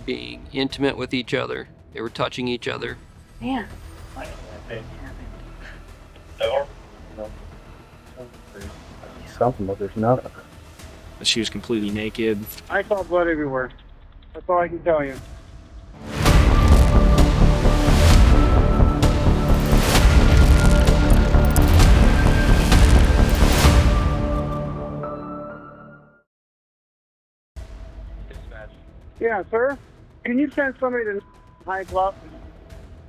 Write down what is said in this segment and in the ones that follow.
being intimate with each other. They were touching each other. Man. Something, but there's nothing. She was completely naked. I saw blood everywhere. That's all I can tell you. Yeah, sir. Can you send somebody to High Bluff?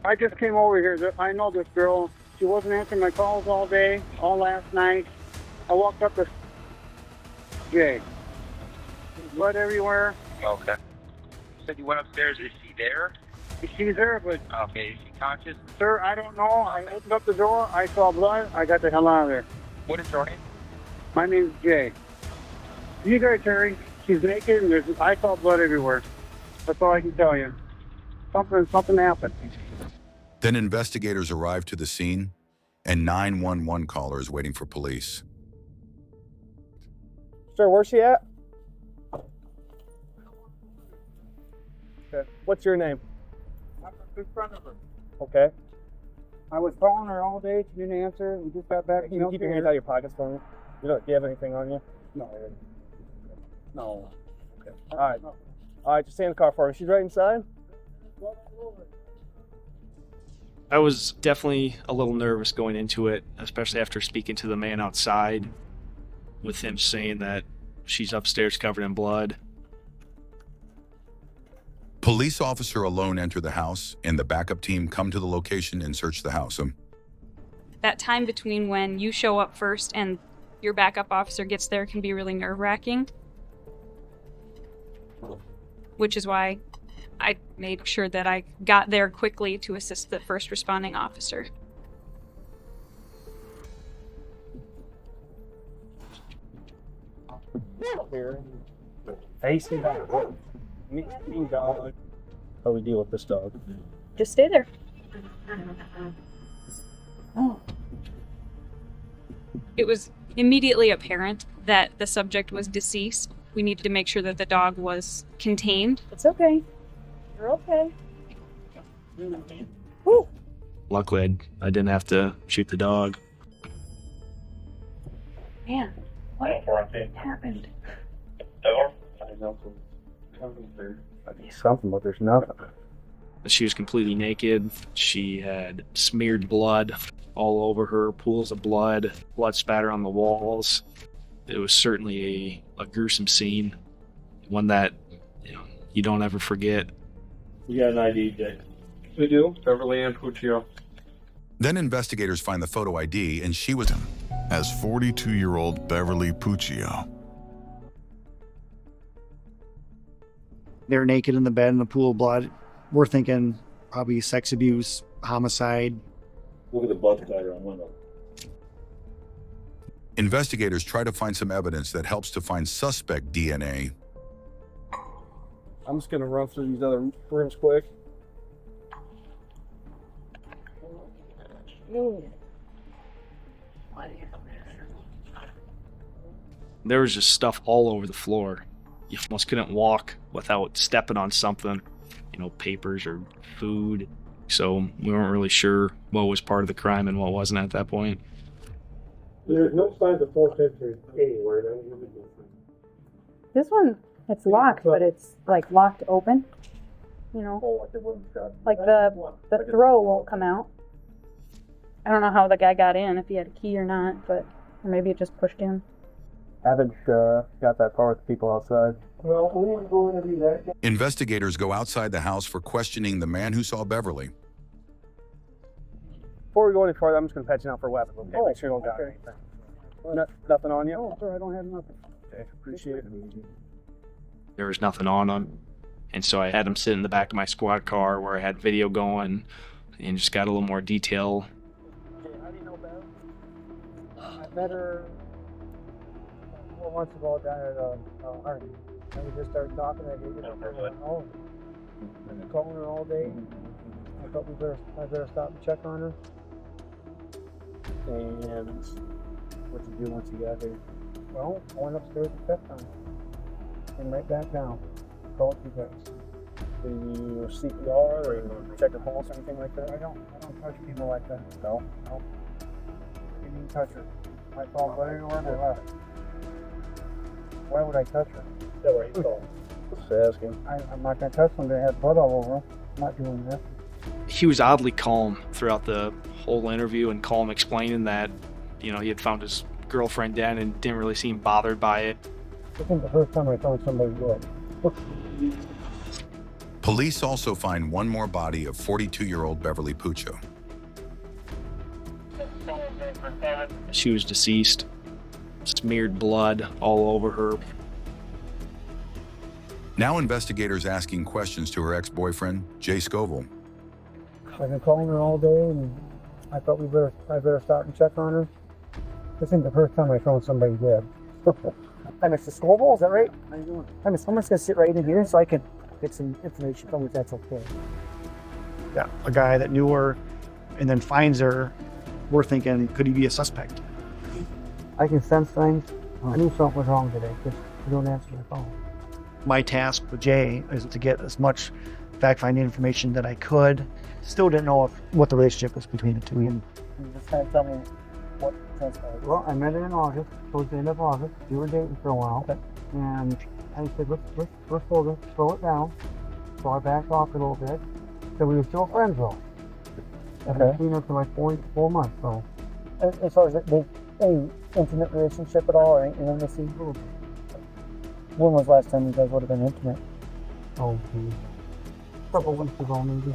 I just came over here. I know this girl. She wasn't answering my calls all day, all last night. I walked up to Jay. Blood everywhere. Okay. You said you went upstairs. Is she there? She's there, but... Okay, is she conscious? Sir, I don't know. I opened up the door. I saw blood. I got the hell out of there. What is your name? My name's Jay. You guys, Terry. She's naked, and I saw blood everywhere. That's all I can tell you. Something happened. Then investigators arrived to the scene, and 911 caller is waiting for police. Sir, where's she at? Okay. What's your name? I'm in front of her. Okay. I was calling her all day. She didn't answer. We just got back. Can you keep your hands out of your pockets for me? Do you have anything on you? No. No. Okay. All right. All right, just stay in the car for me. She's right inside? I was definitely a little nervous going into it, especially after speaking to the man outside, with him saying that she's upstairs covered in blood. Police officer alone enter the house, and the backup team come to the location and search the house. That time between when you show up first and your backup officer gets there can be really nerve-wracking. Which is why I made sure that I got there quickly to assist the first responding officer. Here. Facing back. Mean dog. How do we deal with this dog? Just stay there. It was immediately apparent that the subject was deceased. We needed to make sure that the dog was contained. It's okay. You're okay. Woo. Luckily, I didn't have to shoot the dog. Man, what happened? Something, but there's nothing. She was completely naked. She had smeared blood all over her, pools of blood spatter on the walls. It was certainly a gruesome scene, one that you don't ever forget. We got an ID, Jay. We do. Beverly Puccio. Then investigators find the photo ID, and she was as 42-year-old Beverly Puccio. They were naked in the bed in a pool of blood. We're thinking probably sex abuse, homicide. Look at the blood splatter on window. Investigators try to find some evidence that helps to find suspect DNA. I'm just going to run through these other rooms quick. There was just stuff all over the floor. You almost couldn't walk without stepping on something, papers or food. So we weren't really sure what was part of the crime and what wasn't at that point. There's no signs of false entry anywhere. This one, it's locked, but it's like locked open. Like the throw won't come out. I don't know how the guy got in, if he had a key or not, or maybe it just pushed in. Haven't got that far with the people outside. Well, we need to go interview that. Investigators go outside the house for questioning the man who saw Beverly. Before we go any farther, I'm just going to pat you out for weapons. Okay? Make sure you don't got anything. Nothing on you? Oh, sir, I don't have nothing. Okay, appreciate it. There was nothing on him. And so I had him sit in the back of my squad car where I had video going and just got a little more detail. Okay, how do you know Bev? I met her 4 months ago down at Army. And we just started talking. I gave her home. I've been calling her all day. I thought I better stop and check on her. And what you do once you got here? Well, I went upstairs and checked on her. Came right back down. Called you guys. Do you CPR or you check your pulse or anything like that? I don't touch people like that. No? No. You mean touch her? My phone, but anywhere they left. Why would I touch her? Yeah, where you go? Just asking. I'm not gonna touch somebody that has blood all over them. I'm not doing that. He was oddly calm throughout the whole interview, and calm explaining that, you know, he had found his girlfriend dead and didn't really seem bothered by it. I think the first time I found somebody dead. Police also find one more body of 42-year-old Beverly Puccio. She was deceased, smeared blood all over her. Now investigators asking questions to her ex-boyfriend, Jay Scoville. I've been calling her all day, and I thought I better stop and check on her. This ain't the first time I found somebody dead. Hi, Mr. Scoville, is that right? How you doing? I'm just gonna sit right in here so I can get some information from her, if that's okay. Yeah, a guy that knew her and then finds her. We're thinking, could he be a suspect? I can sense things. I knew something was wrong today because you don't answer my phone. My task with Jay is to get as much fact-finding information that I could. Still didn't know what the relationship was between the two of them. Can you just kind of tell me what transpired? Well, I met her in August, towards the end of August. We were dating for a while. Okay. And I said, let's slow it down. So I backed off a little bit. So we were still friends though. Okay. I've seen her for like 4 months, so. As far as any intimate relationship at all, or intimacy? When was the last time you guys would have been intimate? Oh, geez. A couple weeks ago, maybe.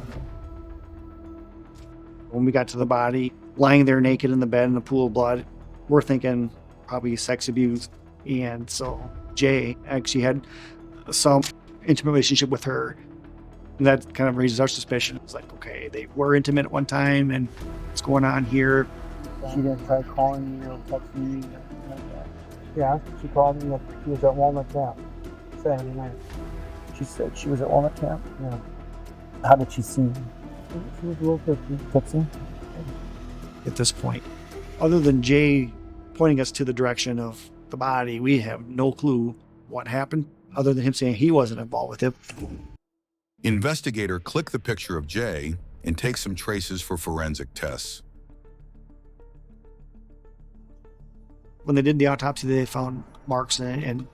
When we got to the body, lying there naked in the bed in a pool of blood, we're thinking probably sex abuse. And so Jay actually had some intimate relationship with her. And that kind of raises our suspicion. It's like, okay, they were intimate at one time, and what's going on here? She didn't try calling me or texting me or anything like that. Yeah, she called me. She was at Walnut Camp Saturday night. She said she was at Walnut Camp. Yeah. How did she see me? She was a little tipsy. At this point, other than Jay pointing us to the direction of the body, we have no clue what happened, other than him saying he wasn't involved with it. Investigator click the picture of Jay and take some traces for forensic tests. When they did the autopsy, they found marks and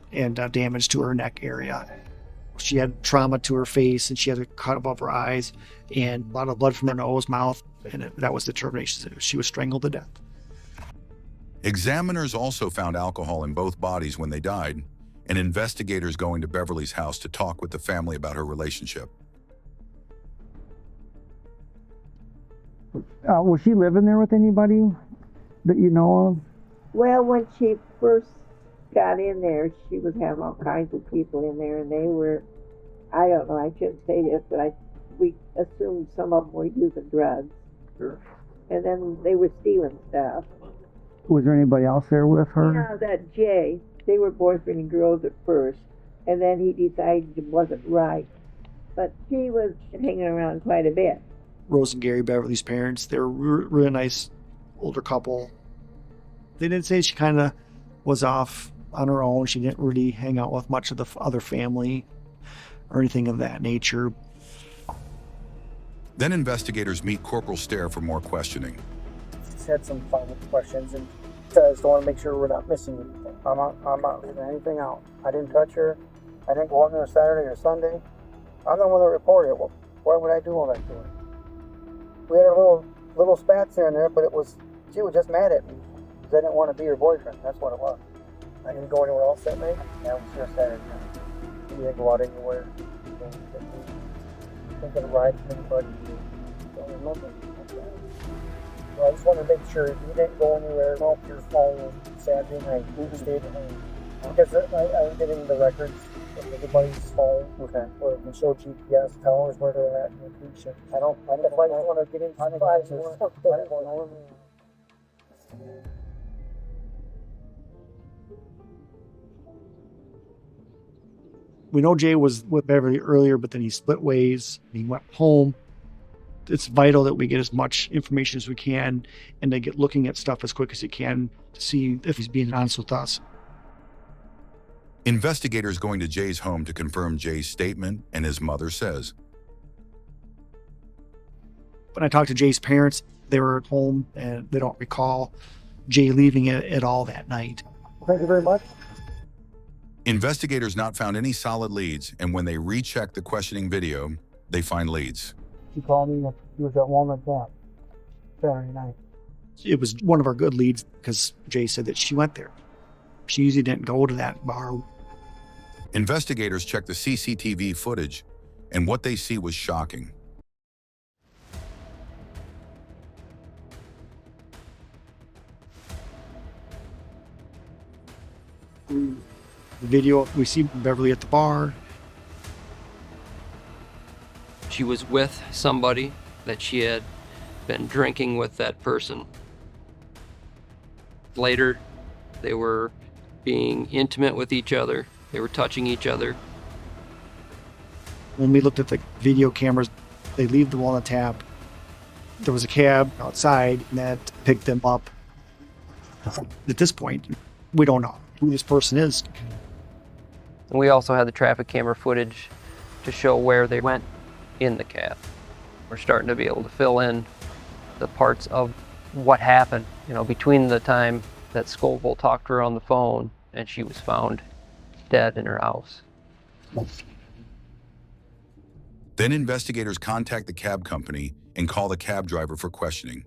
damage to her neck area. She had trauma to her face, and she had a cut above her eyes, and a lot of blood from her nose, mouth, and that was the determination. She was strangled to death. Examiners also found alcohol in both bodies when they died, and investigators going to Beverly's house to talk with the family about her relationship. Was she living there with anybody that you know of? Well, when she first got in there, she was having all kinds of people in there, and they were, I don't know, I shouldn't say this, but we assumed some of them were using drugs. Sure. And then they were stealing stuff. Was there anybody else there with her? Yeah, that Jay, they were boyfriend and girls at first, and then he decided it wasn't right. But she was hanging around quite a bit. Rose and Gary Beverly's parents, they were really nice older couple. They didn't say she kind of was off on her own. She didn't really hang out with much of the other family or anything of that nature. Then investigators meet Corporal Stair for more questioning. She's had some final questions, and I just want to make sure we're not missing anything. I'm not leaving anything out. I didn't touch her. I didn't go out there Saturday or Sunday. I'm the one that reported it. Well, why would I do all that to her? We had a little spats here and there, but she was just mad at me because I didn't want to be her boyfriend. That's what it was. I didn't go anywhere else that night. Yeah, I was here Saturday night. We didn't go out anywhere. Think of a ride from anybody. Don't remember. So I just want to make sure you didn't go anywhere. No, your phone was Saturday night. We stayed at home. Because I'm getting the records of everybody's phone. Okay. Or it can show GPS towers where they're at in the location. I don't want to get into the We know Jay was with Beverly earlier, but then he split ways. He went home. It's vital that we get as much information as we can and to get looking at stuff as quick as he can to see if he's being honest with us. Investigators going to Jay's home to confirm Jay's statement, and his mother says, When I talked to Jay's parents, they were at home and they don't recall Jay leaving it at all that night. Thank you very much. Investigators not found any solid leads, and when they recheck the questioning video, they find leads. She called me. He was at Walnut Gap Saturday night. It was one of our good leads because Jay said that she went there. She usually didn't go to that bar. Investigators checked the CCTV footage, and what they see was shocking. The video, we see Beverly at the bar. She was with somebody that she had been drinking with that person. Later, they were being intimate with each other. They were touching each other. When we looked at the video cameras, they leave the Walnut Tap. There was a cab outside that picked them up. At this point, we don't know who this person is. And we also had the traffic camera footage to show where they went in the cab. We're starting to be able to fill in the parts of what happened, between the time that Scoville talked to her on the phone and she was found dead in her house. Then investigators contact the cab company and call the cab driver for questioning.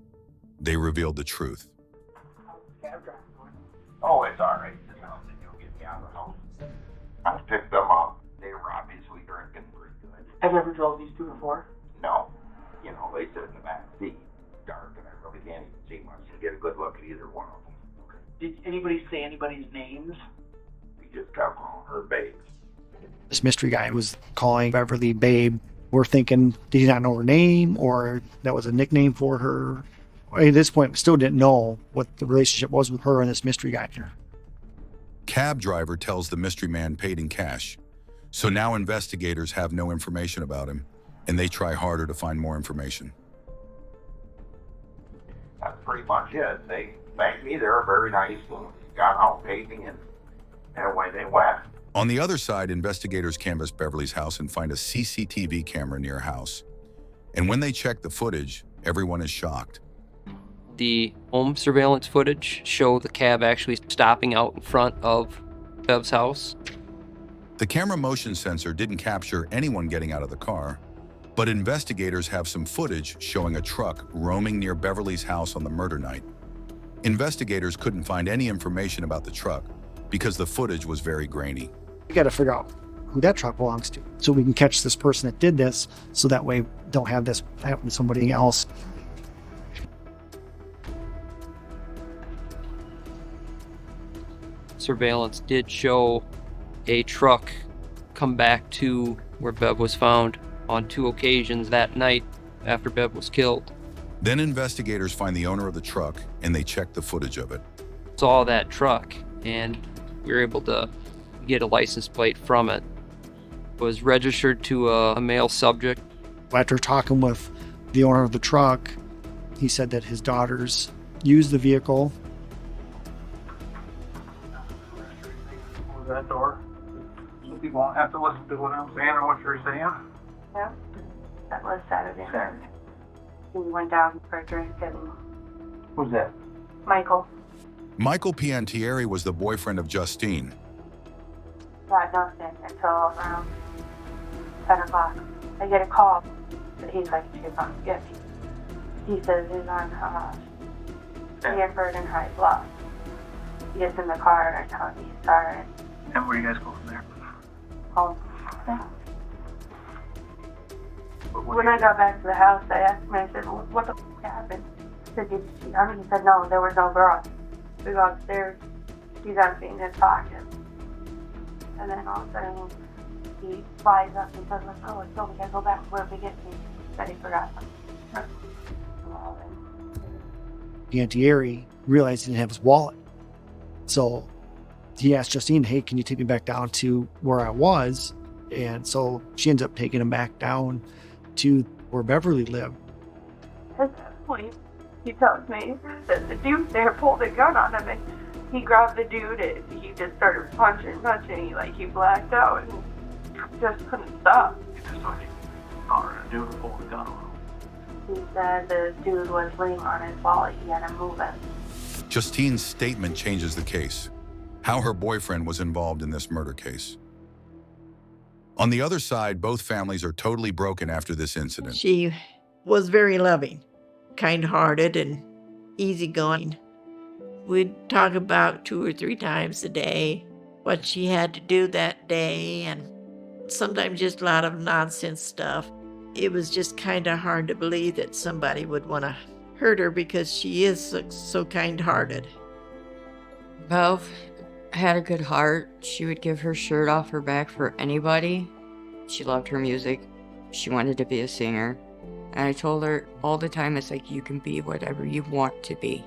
They revealed the truth. Oh, it's all right. You'll get me out of the house. I picked them up. They were obviously drinking pretty good. Have you ever drove these two before? No. They sit in the back seat, dark, and I really can't even see much to get a good look at either one of them. Did anybody say anybody's names? We just kept calling her babes. This mystery guy was calling Beverly Babe. We're thinking, did he not know her name or that was a nickname for her? At this point, we still didn't know what the relationship was with her and this mystery guy. Cab driver tells the mystery man paid in cash. So now investigators have no information about him, and they try harder to find more information. That's pretty much it. They thanked me. They were very nice and got out paving and away they went. On the other side, investigators canvass Beverly's house and find a CCTV camera near her house. And when they check the footage, everyone is shocked. The home surveillance footage show the cab actually stopping out in front of Bev's house. The camera motion sensor didn't capture anyone getting out of the car, but investigators have some footage showing a truck roaming near Beverly's house on the murder night. Investigators couldn't find any information about the truck because the footage was very grainy. We got to figure out who that truck belongs to so we can catch this person that did this so that way we don't have this happen to somebody else. Surveillance did show a truck come back to where Bev was found on 2 occasions that night after Bev was killed. Then investigators find the owner of the truck and they check the footage of it. Saw that truck and we were able to get a license plate from it. It was registered to a male subject. After talking with the owner of the truck, he said that his daughters used the vehicle. Close that door. So people won't have to listen to what I'm saying or what you're saying. Yeah, that was Saturday night. We went down for a drink and Who's that? Michael Michael Piantieri was the boyfriend of Justine. got nothing until around 10 o'clock. I get a call that he's like, she's on skip. He says he's on Stanford and High Bluff. He gets in the car and I tell him he's sorry. And where do you guys go from there? Home. When I got back to the house, I asked him, I said, well, what the f*** happened? He said, did you cheat on me? He said, no, there was no girl. We go upstairs, she's emptying in his pocket. And then all of a sudden, he flies up and says, let's go, we gotta go back to where we get to. That he forgot something. Piantieri realized he didn't have his wallet. So he asked Justine, hey, can you take me back down to where I was? And so she ends up taking him back down to where Beverly lived. At that point, he tells me that the dude there pulled a gun on him and he grabbed the dude and he just started punching. He blacked out and just couldn't stop. Dude pulled the gun on him. He said the dude was laying on his body. He had him moving. Justine's statement changes the case. How her boyfriend was involved in this murder case. On the other side, both families are totally broken after this incident. She was very loving, kind-hearted, and easygoing. We'd talk about 2 or 3 times a day what she had to do that day, and sometimes just a lot of nonsense stuff. It was just kind of hard to believe that somebody would want to hurt her because she is so kind-hearted. Bev had a good heart. She would give her shirt off her back for anybody. She loved her music. She wanted to be a singer. And I told her all the time, it's like, you can be whatever you want to be.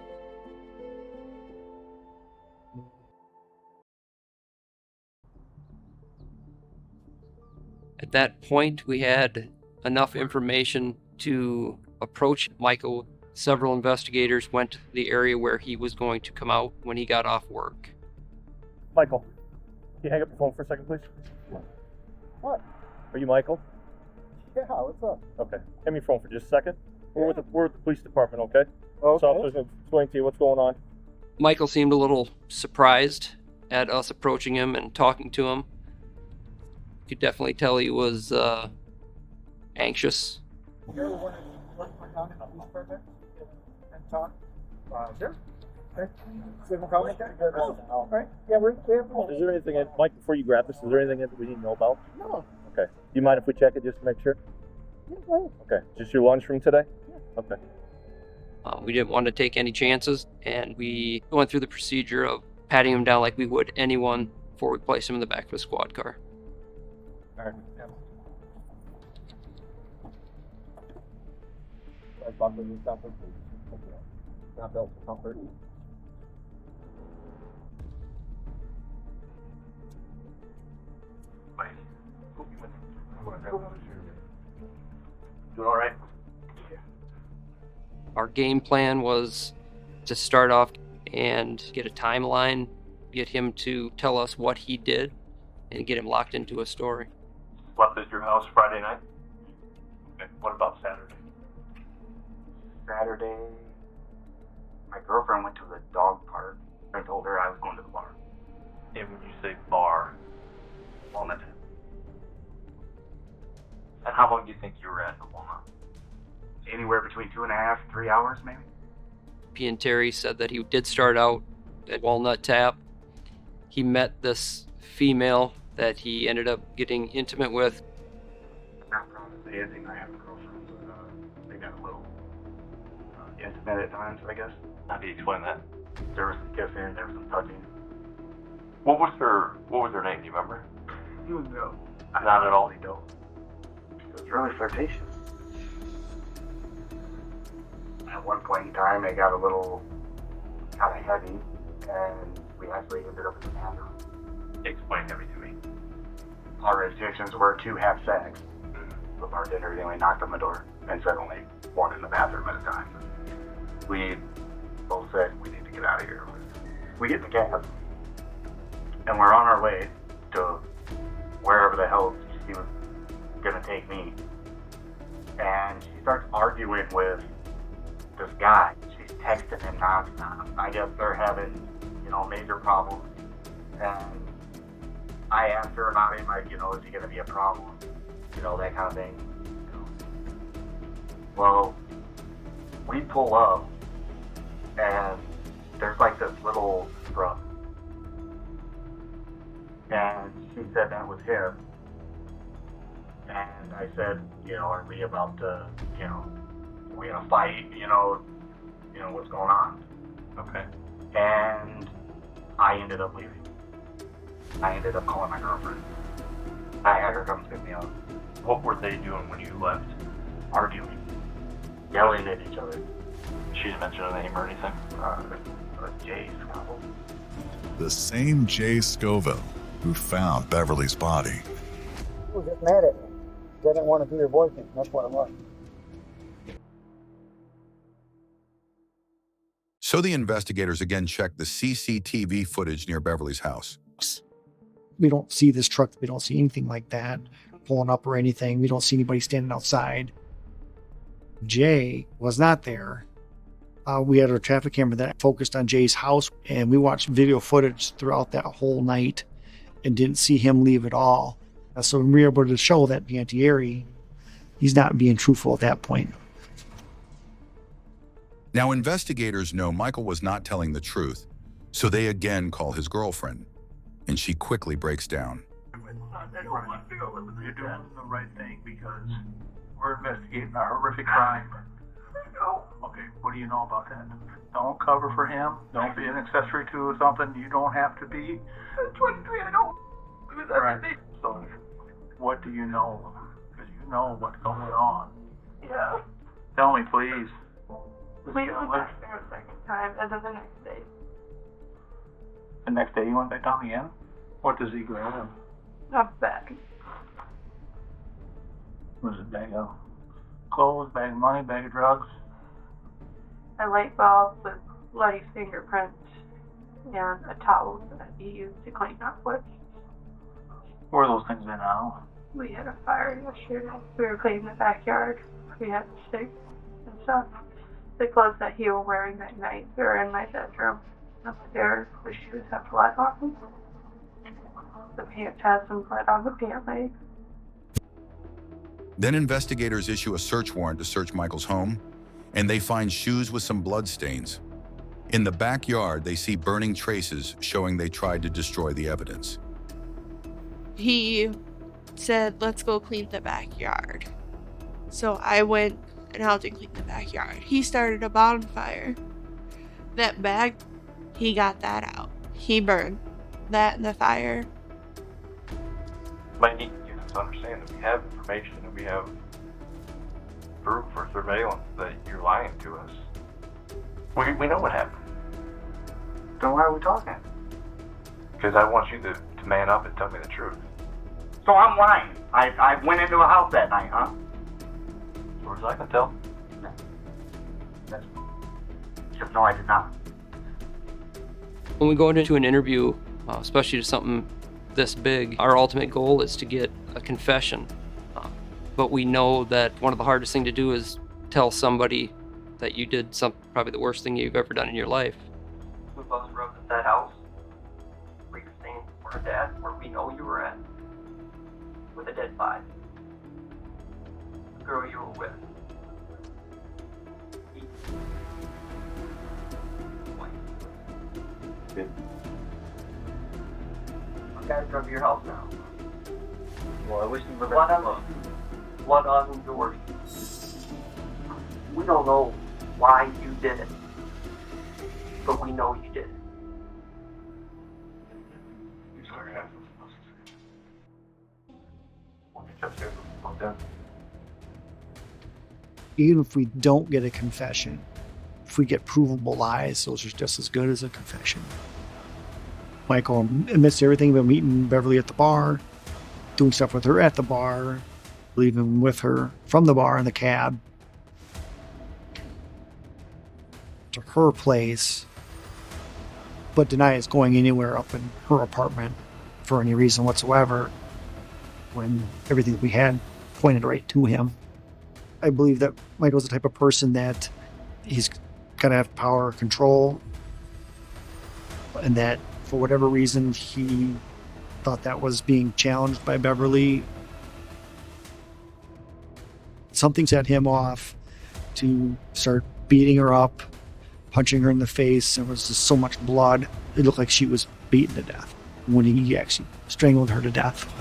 At that point, we had enough information to approach Michael. Several investigators went to the area where he was going to come out when he got off work. Michael, can you hang up the phone for a second, please? What? Are you Michael? Yeah, what's up? Okay, hand me your phone for just a second. We're with the police department, okay? Okay. So officers will explain to you what's going on. Michael seemed a little surprised at us approaching him and talking to him. You could definitely tell he was anxious. You're the one that worked my down in the police department and talk? Sure. Okay. So you have a problem with that? All right. Yeah, we have. Is there anything, Mike, before you grab this, is there anything that we need to know about? No. Okay. Do you mind if we check it just to make sure? Yeah, go ahead. Okay. Just your lunch from today? Yeah. Okay. We didn't want to take any chances, and we went through the procedure of patting him down like we would anyone before we place him in the back of a squad car. All right. Yeah. Not built for comfort. Doing all right? Our game plan was to start off and get a timeline, get him to tell us what he did, and get him locked into a story. Slept at your house Friday night? Okay. What about Saturday? Saturday, my girlfriend went to the dog park. I told her I was going to the bar. And when you say bar, Walnut. And how long do you think you were at the Walnut? Anywhere between 2.5, 3 hours, maybe. P and Terry said that he did start out at Walnut Tap. He met this female that he ended up getting intimate with. I'm not proud to say anything. I have a girlfriend, but they got a little intimate at times, I guess. How do you explain that? There was some kissing, there was some touching. What was her name? Do you remember? You know. Not at all. It was really flirtatious. At one point in time, it got a little kind of heavy, and we actually ended up in the bathroom. Explain everything to me. Our intentions were to have sex. The bartender really knocked on the door and said only one in the bathroom at a time. We both said we need to get out of here. We get in the cab, and we're on our way to wherever the hell she was gonna take me. And she starts arguing with this guy. She's texting him nonstop. I guess they're having, major problems. And I asked her about him, like, is he gonna be a problem? That kind of thing. Well, we pull up, and there's like this little truck. And she said that was him. And I said, are we about to, we gonna fight? What's going on? Okay. And I ended up leaving. I ended up calling my girlfriend. I had her come pick me up. What were they doing when you left? Arguing. Yelling at each other. She didn't mention a name or anything? Jay Scoville. The same Jay Scoville who found Beverly's body. She was just mad at me. They didn't want to be her boyfriend. That's what it was. So the investigators again checked the CCTV footage near Beverly's house. We don't see this truck. We don't see anything like that pulling up or anything. We don't see anybody standing outside. Jay was not there. We had our traffic camera that focused on Jay's house, and we watched video footage throughout that whole night and didn't see him leave at all. So we were able to show that Piantieri, he's not being truthful at that point. Now, investigators know Michael was not telling the truth, so they again call his girlfriend, and she quickly breaks down. You're doing the right thing because we're investigating a horrific crime. Okay, what do you know about that? Don't cover for him. Don't be an accessory to something you don't have to be. 23, I know. Right. So, what do you know? Because you know what's going on. Yeah. Tell me, please. We went back there a second time, and then the next day. The next day you went back down again? What does he grab? Not back. Was it a bag of clothes, bag of money, bag of drugs? A light bulb with bloody fingerprints and a towel that he used to clean up with. Where are those things in now? We had a fire yesterday. We were cleaning the backyard. We had sticks and stuff. The clothes that he was wearing that night were in my bedroom upstairs. The shoes have blood on them. The pants has some blood on the pant leg. Then investigators issue a search warrant to search Michael's home, and they find shoes with some blood stains. In the backyard, they see burning traces showing they tried to destroy the evidence. He said, let's go clean the backyard. So I went and helped him clean the backyard. He started a bonfire. That bag, he got that out. He burned that in the fire. But you have to understand that we have information and we have proof or surveillance that you're lying to us. We know what happened. Then why are we talking? Because I want you to man up and tell me the truth. So I'm lying. I went into a house that night, huh? As far as I can tell. No, I did not. When we go into an interview, especially to something this big, our ultimate goal is to get a confession. But we know that one of the hardest things to do is tell somebody that you did probably the worst thing you've ever done in your life. We both rode at that house where you're staying for our dad, where we know you were at, with a dead body. The girl you were with. My guys drove to your house now. Well, I wish you were Blood on doors. We don't know why you did it, but we know you did it. Even if we don't get a confession, if we get provable lies, those are just as good as a confession. Michael admits to everything about meeting Beverly at the bar, doing stuff with her at the bar, leaving with her from the bar in the cab to her place, but denies going anywhere up in her apartment for any reason whatsoever when everything that we had pointed right to him. I believe that Michael's the type of person that he's going to have power control, and that for whatever reason he thought that was being challenged by Beverly. Something set him off to start beating her up, punching her in the face. There was just so much blood. It looked like she was beaten to death when he actually strangled her to death.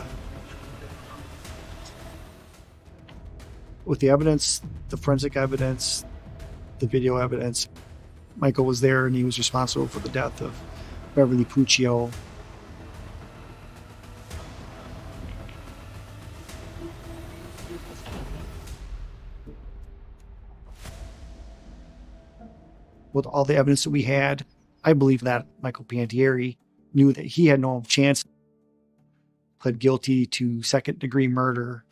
With the evidence, the forensic evidence, the video evidence, Michael was there and he was responsible for the death of Beverly Puccio. With all the evidence that we had, I believe that Michael Piantieri knew that he had no chance, pled guilty to second-degree murder,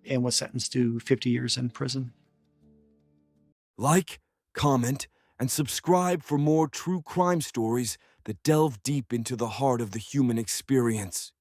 and was sentenced to 50 years in prison. Like, comment, and subscribe for more true crime stories that delve deep into the heart of the human experience.